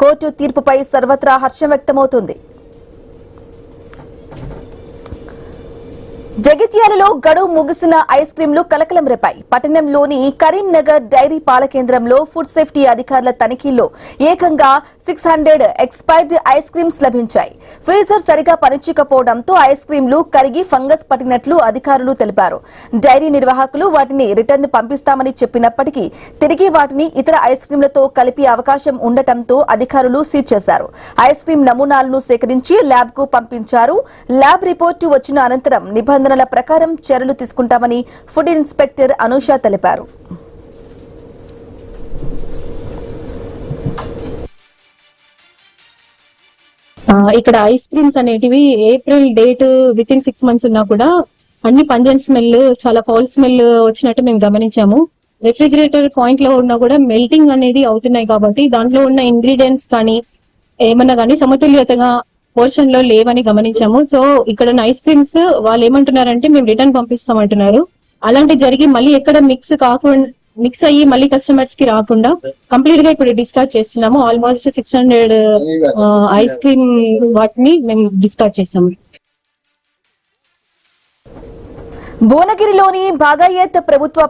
Court తీర్పుపై సర్వత్రా హర్షం వ్యక్తమవుతోంది. జగిత్యాలలో గడువు ముగిసిన ఐస్ క్రీంలు కలకలం రేపాయి. పట్టణంలోని కరీంనగర్ డైరీ పాల కేంద్రంలో ఫుడ్ సేఫ్టీ అధికారుల తనిఖీల్లో ఏకంగా 600 ఎక్స్పైర్డ్ ఐస్ క్రీమ్స్ లభించాయి. ఫ్రీజర్ సరిగా పనిచేయకపోవడంతో ఐస్ క్రీంలు కరిగి ఫంగస్ పట్టినట్లు అధికారులు తెలిపారు. డైరీ నిర్వాహకులు వాటిని రిటర్న్ పంపిస్తామని చెప్పినప్పటికీ తిరిగి వాటిని ఇతర ఐస్ క్రీంలతో కలిపే అవకాశం ఉండటంతో అధికారులు సీజ్ చేశారు. ఐస్ క్రీం నమూనాలను సేకరించి ల్యాబ్ కు పంపించారు. ల్యాబ్ రిపోర్టు వచ్చిన అనంతరం నిబంధనల ప్రకారం చర్యలు తీసుకుంటామని ఫుడ్ ఇన్స్పెక్టర్ అనూష తెలిపారు. ఇక్కడ ఐస్ క్రీమ్స్ అనేటివి April date with in 6 months ఉన్నా కూడా అన్ని పంజన్ స్మెల్, చాలా ఫౌల్ స్మెల్ వచ్చినట్టు మేము గమనించాము. రెఫ్రిజిరేటర్ పాయింట్ లో ఉన్నా కూడా మెల్టింగ్ అనేది అవుతున్నాయి కాబట్టి దాంట్లో ఉన్న ఇంగ్రీడియంట్స్ కానీ ఏమన్నా కానీ సమతుల్యతగా పోర్షన్ లో లేవని గమనించాము. సో ఇక్కడ ఐస్ క్రీమ్స్ వాళ్ళు ఏమంటున్నారంటే మేము రిటర్న్ పంపిస్తామంటున్నారు. అలాంటి జరిగి మళ్ళీ ఎక్కడ మిక్స్ అయ్యి మళ్ళీ కస్టమర్స్ కి రాకుండా కంప్లీట్ గా ఇప్పుడు డిస్కార్డ్ చేస్తున్నాము. ఆల్మోస్ట్ 600 ఐస్ క్రీమ్ వాటిని మేము డిస్కార్డ్ చేసాము. భువనగిరిలోని బాగాయత్ ప్రభుత్వ